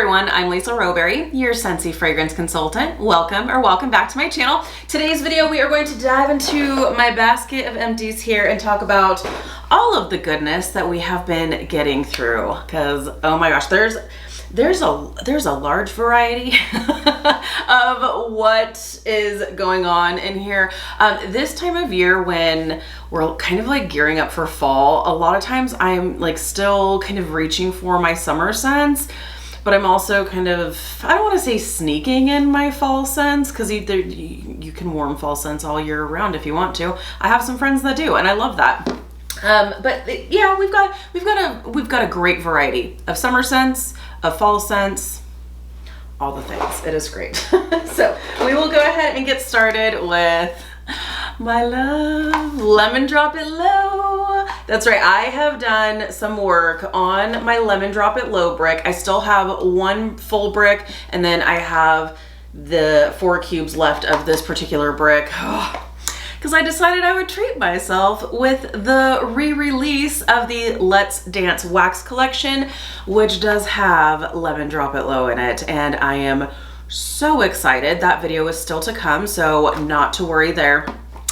everyone, I'm Lisa Rowberry, your Scentsy fragrance consultant. Welcome back to my channel. Today's video we are going to dive into my basket of empties here and talk about all of the goodness that we have been getting through, because oh my gosh, there's a large variety of what is going on in here. This time of year when we're kind of like gearing up for fall, a lot of times I'm like still kind of reaching for my summer scents, but I'm also kind of, I don't want to say sneaking in my fall scents, because you can warm fall scents all year round if you want to. I have some friends that do, and I love that. But yeah, we've got a great variety of summer scents, of fall scents, all the things. It is great. So we will go ahead and get started with my love, Lemon Drop It Low. That's right, I have done some work on my Lemon Drop It Low brick. I still have one full brick, and then I have the 4 cubes left of this particular brick. Because I decided I would treat myself with the re-release of the Let's Dance Wax Collection, which does have Lemon Drop It Low in it, and I am so excited. That video is still to come, so not to worry there.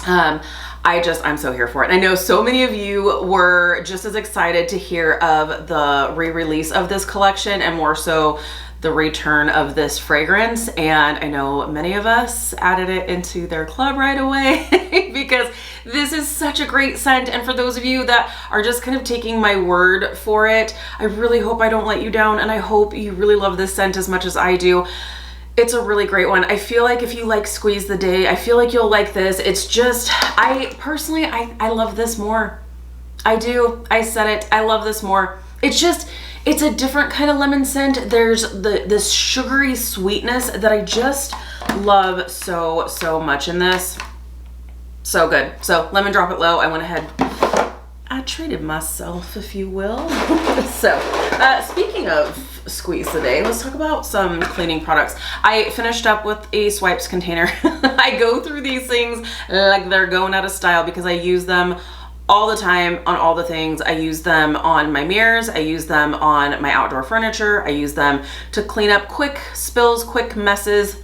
I'm so here for it. And I know so many of you were just as excited to hear of the re-release of this collection, and more so the return of this fragrance. And I know many of us added it into their club right away because this is such a great scent. And for those of you that are just kind of taking my word for it, I really hope I don't let you down, and I hope you really love this scent as much as I do. It's a really great one. I feel like if you like Squeeze the Day, I feel like you'll like this. It's just, I personally love this more. I do. I said it. I love this more. It's just, it's a different kind of lemon scent. There's this sugary sweetness that I just love so much in this. So good. So Lemon Drop It Low, I went ahead, I treated myself, if you will. So speaking of Squeeze the Day, let's talk about some cleaning products. I finished up with a swipes container. I go through these things like they're going out of style because I use them all the time on all the things. I use them on my mirrors, I use them on my outdoor furniture, I use them to clean up quick spills, quick messes,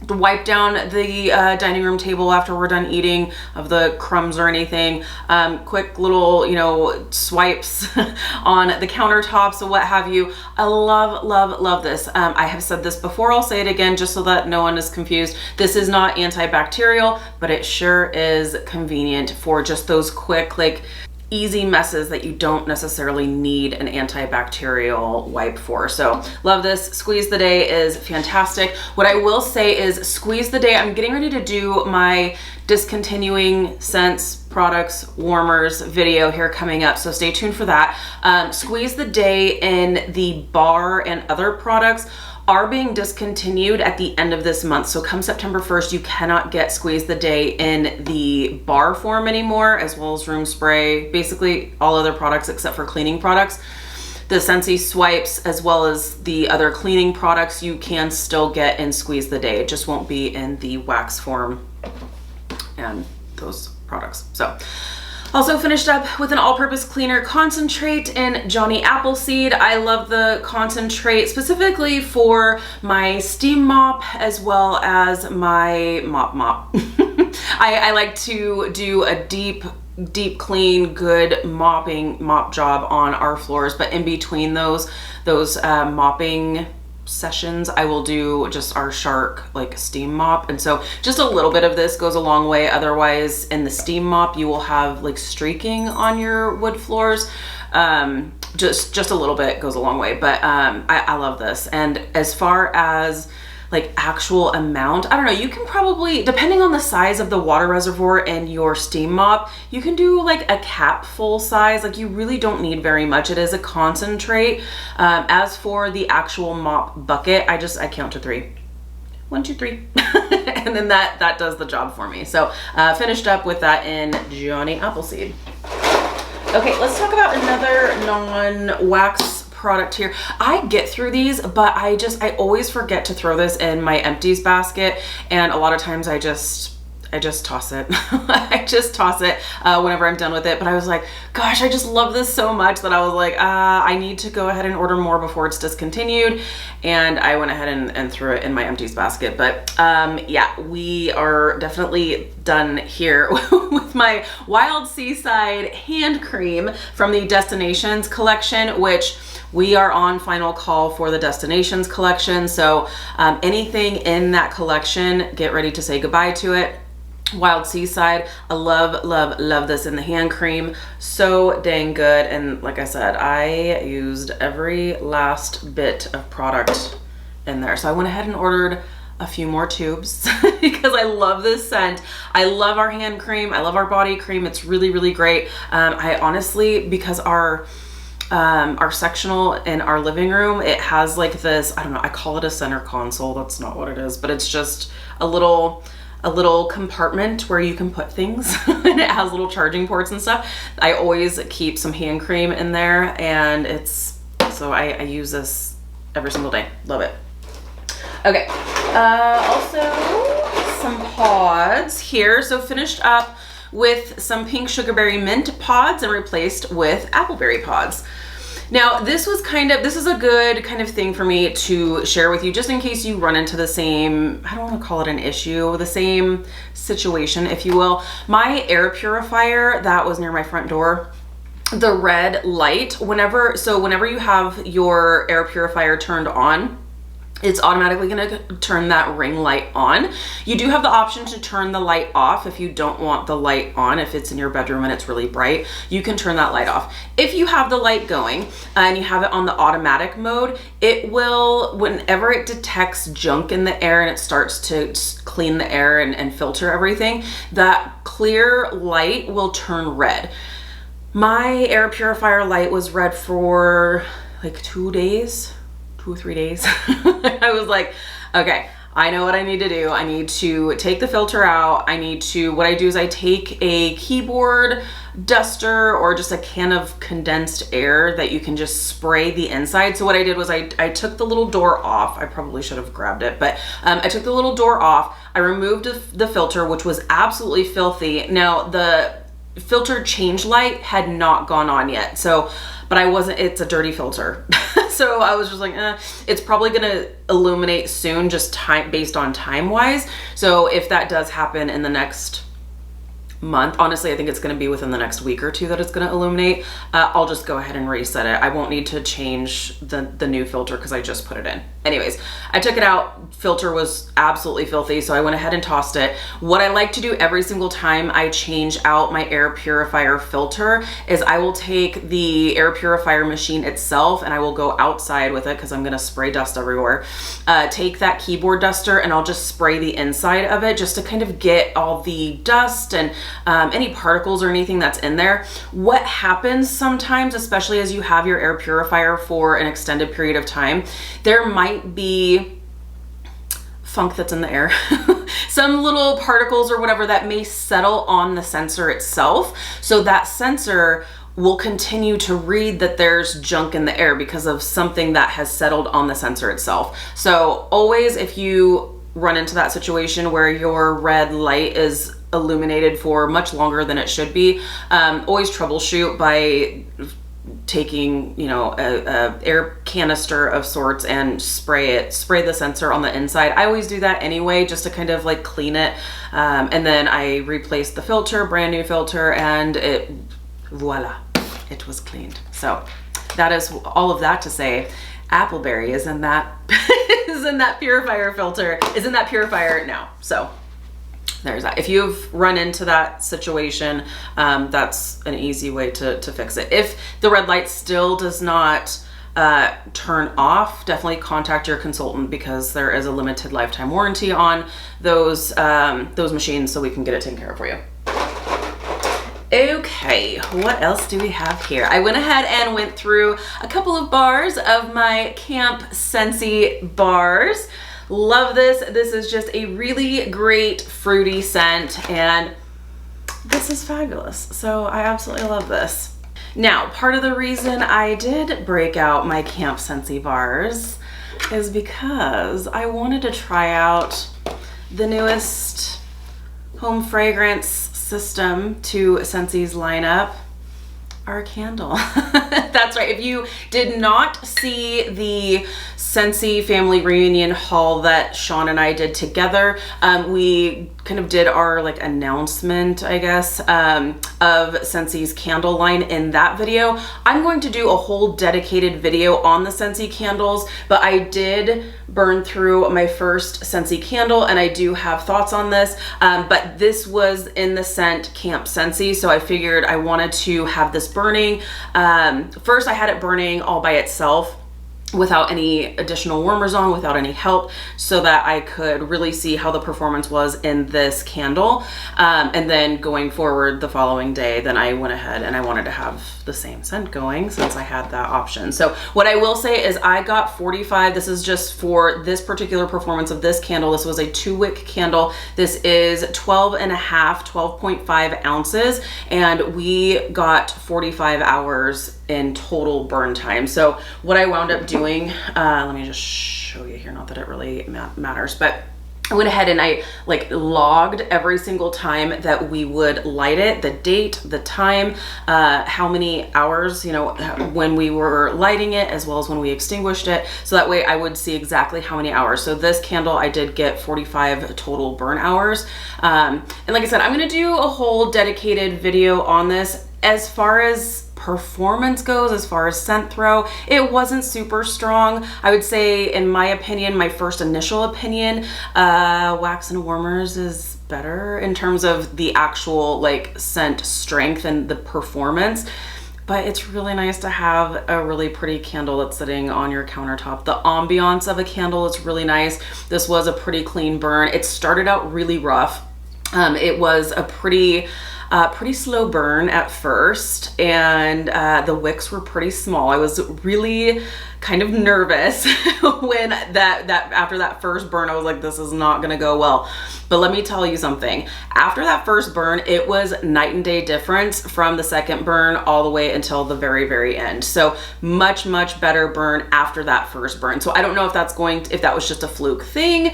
to wipe down the dining room table after we're done eating of the crumbs or anything. Quick little, swipes on the countertops or what have you. I love this. I have said this before, I'll say it again just so that no one is confused. This is not antibacterial, but it sure is convenient for just those quick, like, easy messes that you don't necessarily need an antibacterial wipe for. So love this. Squeeze the Day is fantastic. What I will say is Squeeze the Day, I'm getting ready to do my discontinuing scents, products, warmers video here coming up, so stay tuned for that. Squeeze the Day in the bar and other products are being discontinued at the end of this month. So come September 1st, you cannot get Squeeze the Day in the bar form anymore, as well as room spray, basically all other products except for cleaning products. The Scentsy swipes, as well as the other cleaning products, you can still get in Squeeze the Day. It just won't be in the wax form and those products. So also finished up with an all-purpose cleaner concentrate in Johnny Appleseed. I love the concentrate specifically for my steam mop as well as my mop. I like to do a deep clean, good mop job on our floors, but in between those mopping sessions, I will do just our Shark like steam mop, and so just a little bit of this goes a long way. Otherwise, in the steam mop, you will have like streaking on your wood floors. Just a little bit goes a long way, but I love this. And as far as like actual amount, I don't know, you can probably, depending on the size of the water reservoir and your steam mop, you can do like a cap full size. Like you really don't need very much. It is a concentrate. As for the actual mop bucket, I count to 3. 1, 2, 3. And then that does the job for me. So finished up with that in Johnny Appleseed. Okay, let's talk about another non-wax product here. I get through these, but I always forget to throw this in my empties basket, and a lot of times I just toss it. I just toss it whenever I'm done with it. But I was like, gosh, I just love this so much that I was like, I need to go ahead and order more before it's discontinued. And I went ahead and threw it in my Empties basket. But yeah, we are definitely done here with my Wild Seaside hand cream from the Destinations collection, which we are on final call for the Destinations collection. So anything in that collection, get ready to say goodbye to it. Wild Seaside, I love, love, love this in the hand cream. So dang good. And like I said, I used every last bit of product in there. So I went ahead and ordered a few more tubes because I love this scent. I love our hand cream. I love our body cream. It's really, really great. I honestly, because our sectional in our living room, it has like this, I don't know, I call it a center console. That's not what it is, but it's just a little compartment where you can put things and it has little charging ports and stuff. I always keep some hand cream in there, and so I use this every single day. Love it. Okay, also some pods here. So finished up with some pink sugarberry mint pods and replaced with appleberry pods. Now this is a good kind of thing for me to share with you, just in case you run into the same, I don't want to call it an issue, the same situation, if you will. My air purifier that was near my front door, the red light, whenever you have your air purifier turned on, it's automatically going to turn that ring light on. You do have the option to turn the light off if you don't want the light on. If it's in your bedroom and it's really bright, you can turn that light off. If you have the light going and you have it on the automatic mode, it will, whenever it detects junk in the air and it starts to clean the air and filter everything, that clear light will turn red. My air purifier light was red for like 2 days. 2 or 3 days. I was like, okay, I know what I need to do. I need to take the filter out. What I do is I take a keyboard duster or just a can of condensed air that you can just spray the inside. So what I did was I took the little door off. I probably should have grabbed it, but I took the little door off. I removed the filter, which was absolutely filthy. Now the filter change light had not gone on yet. So, but it's a dirty filter. So I was just like, it's probably gonna illuminate soon, just based on time wise. So if that does happen in the next month, honestly, I think it's gonna be within the next week or two that it's gonna illuminate. I'll just go ahead and reset it. I won't need to change the new filter because I just put it in. Anyways, I took it out. Filter was absolutely filthy, so I went ahead and tossed it. What I like to do every single time I change out my air purifier filter is I will take the air purifier machine itself and I will go outside with it because I'm gonna spray dust everywhere. Take that keyboard duster and I'll just spray the inside of it just to kind of get all the dust and any particles or anything that's in there. What happens sometimes, especially as you have your air purifier for an extended period of time, there might be funk that's in the air. Some little particles or whatever that may settle on the sensor itself. So that sensor will continue to read that there's junk in the air because of something that has settled on the sensor itself. So always, if you run into that situation where your red light is illuminated for much longer than it should be, always troubleshoot by taking, a air canister of sorts and spray the sensor on the inside. I always do that anyway, just to kind of like clean it. And then I replaced the filter, brand new filter, and voila, it was cleaned. So that is all of that to say, appleberry is in that purifier filter, is in that purifier now. So there's that. If you've run into that situation, that's an easy way to fix it. If the red light still does not turn off, definitely contact your consultant because there is a limited lifetime warranty on those machines, so we can get it taken care of for you. Okay, what else do we have here? I went ahead and went through a couple of bars of my Camp Scentsy bars. Love this. This is just a really great fruity scent, and this is fabulous. So I absolutely love this. Now, part of the reason I did break out my Camp Scentsy bars is because I wanted to try out the newest home fragrance system to Scentsy's lineup, our candle. That's right. If you did not see the Scentsy family reunion haul that Sean and I did together, we kind of did our like announcement, I guess, of Scentsy's candle line in that video. I'm going to do a whole dedicated video on the Scentsy candles, but I did burn through my first Scentsy candle and I do have thoughts on this, but this was in the scent Camp Scentsy, so I figured I wanted to have this burning. First I had it burning all by itself without any additional warmers on, without any help, so that I could really see how the performance was in this candle. And then going forward the following day, then I went ahead and I wanted to have the same scent going since I had that option. So what I will say is I got 45. This is just for this particular performance of this candle. This was a 2-wick candle. This is 12.5 ounces, and we got 45 hours in total burn time. So what I wound up doing, let me just show you here, not that it really matters, but I went ahead and I like logged every single time that we would light it, the date, the time, how many hours, you know, when we were lighting it, as well as when we extinguished it. So that way I would see exactly how many hours. So this candle, I did get 45 total burn hours. And like I said, I'm going to do a whole dedicated video on this. As far as performance goes, as far as scent throw, it wasn't super strong. I would say, in my opinion, my first initial opinion, wax and warmers is better in terms of the actual like scent strength and the performance. But it's really nice to have a really pretty candle that's sitting on your countertop. The ambiance of a candle is really nice. This was a pretty clean burn. It started out really rough. It was a pretty slow burn at first, and the wicks were pretty small. I was really kind of nervous when after that first burn, I was like, this is not gonna go well. But let me tell you something. After that first burn, it was night and day difference from the second burn all the way until the very, very end. So much, much better burn after that first burn. So I don't know if if that was just a fluke thing.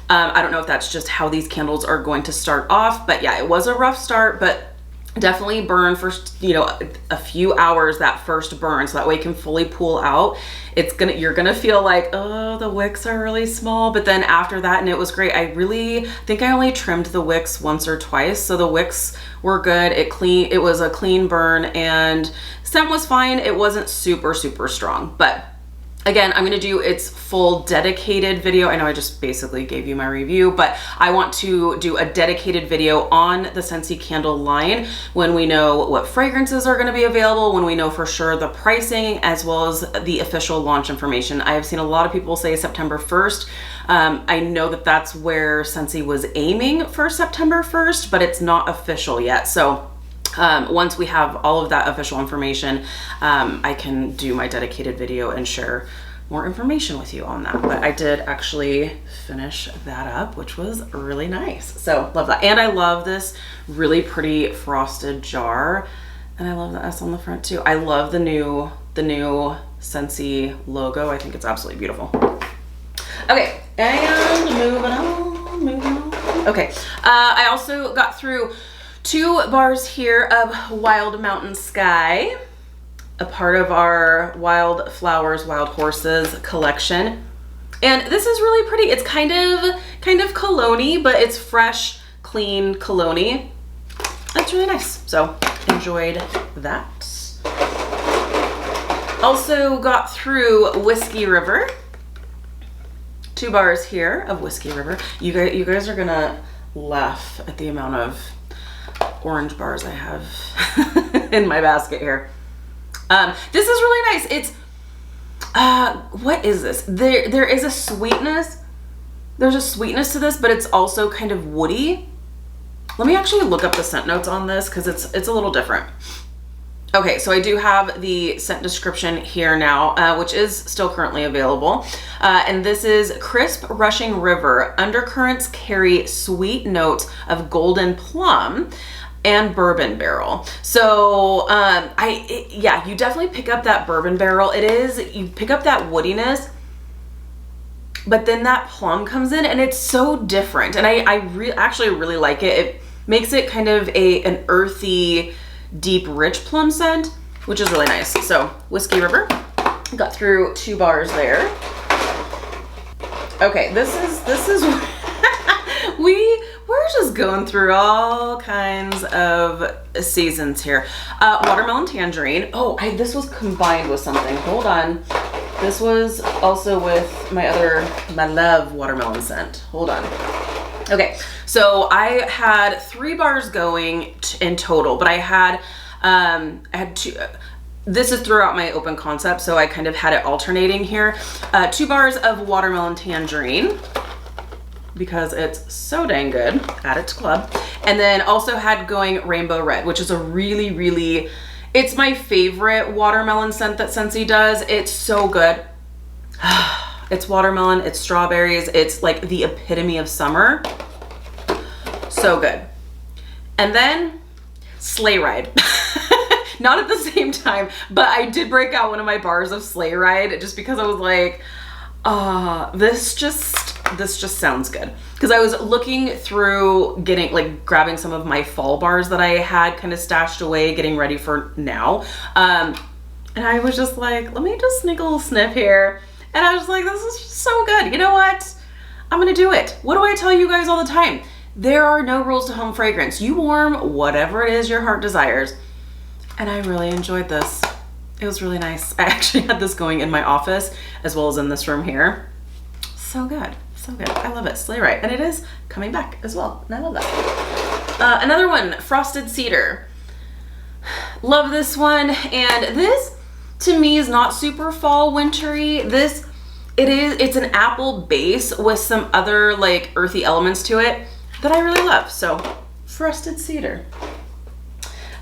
I don't know if that's just how these candles are going to start off, but yeah, it was a rough start, but definitely burn for, you know, a few hours that first burn, so that way it can fully pool out. You're gonna feel like, oh, the wicks are really small, but then after that, and it was great. I think I only trimmed the wicks once or twice, so the wicks were good. It was a clean burn, and scent was fine. It wasn't super, super strong, but again, I'm gonna do its full dedicated video. I know I just basically gave you my review, but I want to do a dedicated video on the Scentsy candle line when we know what fragrances are gonna be available, when we know for sure the pricing, as well as the official launch information. I have seen a lot of people say September 1st. I know that that's where Scentsy was aiming for September 1st, but it's not official yet. So once we have all of that official information, I can do my dedicated video and share more information with you on that. But I did actually finish that up, which was really nice. So love that. And I love this really pretty frosted jar. And I love the S on the front too. I love the new Scentsy logo. I think it's absolutely beautiful. Okay, and moving on. Okay, I also got through 2 bars here of Wild Mountain Sky, a part of our Wild Flowers, Wild Horses collection. And this is really pretty. It's kind of cologne-y, but it's fresh, clean cologne-y. That's really nice. So enjoyed that. Also got through Whiskey River. 2 bars here of Whiskey River. You guys are gonna laugh at the amount of orange bars I have in my basket here. This is really nice. It's what is this? There is a sweetness. There's a sweetness to this, but it's also kind of woody. Let me actually look up the scent notes on this because it's a little different. Okay, so I do have the scent description here now, which is still currently available. And this is crisp, rushing river. Undercurrents carry sweet notes of golden plum and bourbon barrel. So yeah, you definitely pick up that bourbon barrel. You pick up that woodiness, but then that plum comes in and it's so different. And I actually really like it. Makes it kind of an earthy, deep, rich plum scent, which is really nice. So Whiskey River, got through 2 bars there. Okay, this is we're just going through all kinds of seasons here. Watermelon Tangerine. Oh, this was combined with something. Hold on. This was also with my love watermelon scent. Hold on. Okay, so I had 3 bars going in total, but I had 2. This is throughout my open concept, so I kind of had it alternating here. 2 bars of Watermelon Tangerine, because it's so dang good. Add it to club. And then also had going Rainbow Red, which is a really, really, it's my favorite watermelon scent that Scentsy does. It's so good. It's watermelon, it's strawberries, it's like the epitome of summer. So good. And then Sleigh Ride. Not at the same time, but I did break out one of my bars of Sleigh Ride just because I was like, this just sounds good. Because I was looking through grabbing some of my fall bars that I had kind of stashed away, getting ready for now. And I was just like, let me just sneak a little sniff here. And I was like, this is just so good. You know what? I'm gonna do it. What do I tell you guys all the time? There are no rules to home fragrance. You warm whatever it is your heart desires. And I really enjoyed this. It was really nice. I actually had this going in my office as well as in this room here. So good, so good. I love it, Sleigh Ride. And it is coming back as well, and I love that. Another one, Frosted Cedar. Love this one, and this to me is not super fall wintry. It's an apple base with some other like earthy elements to it that I really love. So Frosted Cedar.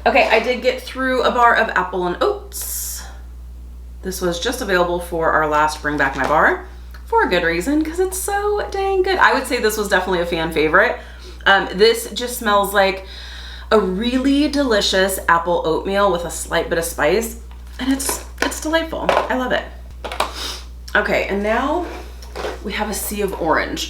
Okay, I did get through a bar of Apple and Oats. This was just available for our last Bring Back My Bar for a good reason, because it's so dang good. I would say this was definitely a fan favorite. This just smells like a really delicious apple oatmeal with a slight bit of spice, and it's delightful. I love it. Okay, and now we have a sea of orange.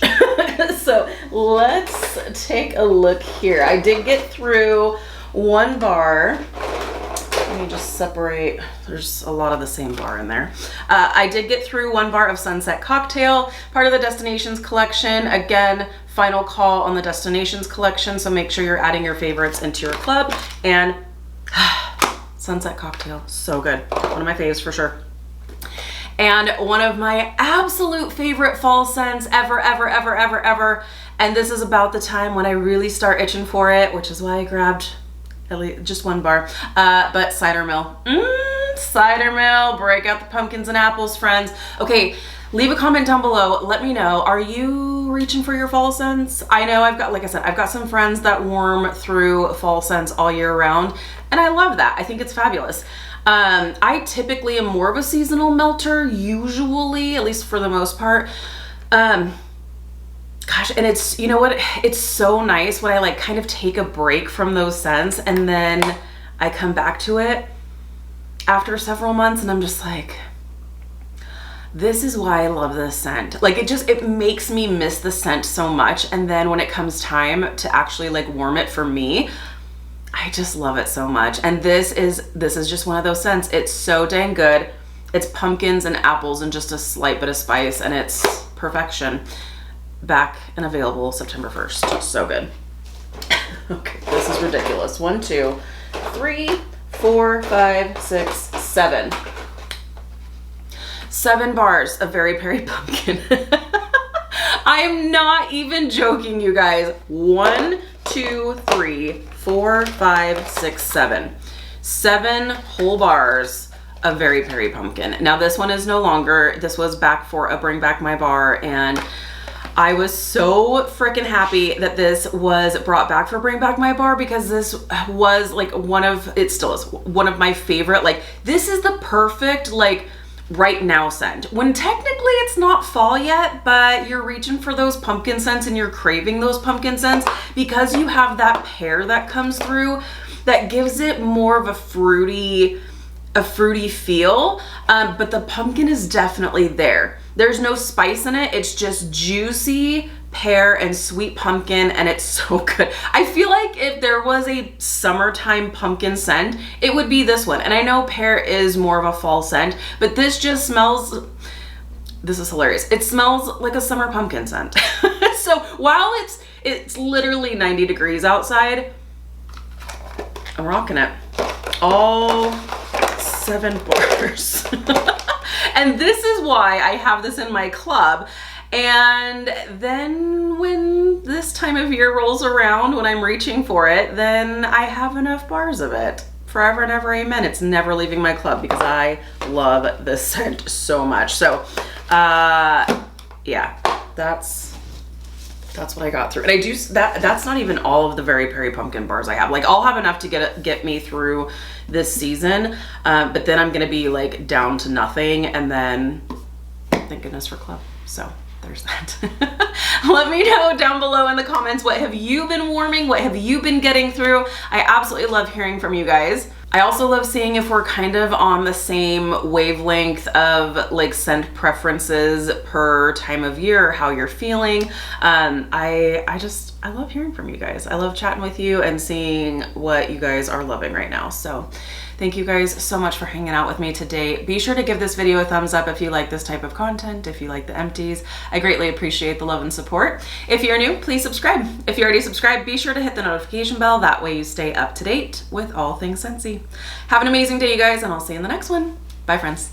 So let's take a look here. I did get through 1 bar. Let me just separate. There's a lot of the same bar in there. I did get through 1 bar of Sunset Cocktail, part of the Destinations collection. Again, final call on the Destinations collection, so make sure you're adding your favorites into your club. And Sunset Cocktail, so good. One of my faves for sure. And one of my absolute favorite fall scents ever, ever, ever, ever, ever. And this is about the time when I really start itching for it, which is why I grabbed at least just 1 bar. But Cider Mill. Cider Mill, break out the pumpkins and apples, friends. Okay, leave a comment down below. Let me know, are you reaching for your fall scents? I know I've got, like I said, I've got some friends that warm through fall scents all year round, and I love that. I think it's fabulous. I typically am more of a seasonal melter, usually, at least for the most part. Gosh, and it's, you know what, it's so nice when I like kind of take a break from those scents and then I come back to it after several months and I'm just like, this is why I love this scent. Like it makes me miss the scent so much, and then when it comes time to actually like warm it for me, I just love it so much. And this is just one of those scents. It's so dang good. It's pumpkins and apples and just a slight bit of spice, and it's perfection. Back and available September 1st. So good. Okay, this is ridiculous. 1, 2, 3, 4, 5, 6, 7. 7 bars of Very Berry Pumpkin. I'm not even joking, you guys. 1, 2, 3, 4, 5, 6, 7. 7 whole bars of Very Berry Pumpkin. Now this one is no longer. This was back for a Bring Back My Bar, and I was so freaking happy that this was brought back for Bring Back My Bar, because this was like it still is one of my favorite, like this is the perfect like right now scent. When technically it's not fall yet, but you're reaching for those pumpkin scents and you're craving those pumpkin scents, because you have that pear that comes through that gives it more of a fruity feel, but the pumpkin is definitely there. There's no spice in it. It's just juicy pear and sweet pumpkin, and it's so good. I feel like if there was a summertime pumpkin scent, it would be this one. And I know pear is more of a fall scent, but this just smells, this is hilarious. It smells like a summer pumpkin scent. So while it's literally 90 degrees outside, I'm rocking it. All 7 bars. And this is why I have this in my club. And then when this time of year rolls around, when I'm reaching for it, then I have enough bars of it. Forever and ever, amen. It's never leaving my club because I love this scent so much. So, yeah, that's what I got through. And I do, that's not even all of the Very Perry pumpkin bars I have. Like, I'll have enough to get me through this season, but then I'm gonna be like down to nothing, and then thank goodness for club. So there's that. Let me know down below in the comments, what have you been warming? What have you been getting through? I absolutely love hearing from you guys. I also love seeing if we're kind of on the same wavelength of like scent preferences per time of year, how you're feeling. I love hearing from you guys. I love chatting with you and seeing what you guys are loving right now. So thank you guys so much for hanging out with me today. Be sure to give this video a thumbs up if you like this type of content, if you like the empties. I greatly appreciate the love and support. If you're new, please subscribe. If you already subscribed, be sure to hit the notification bell. That way you stay up to date with all things Scentsy. Have an amazing day, you guys, and I'll see you in the next one. Bye, friends.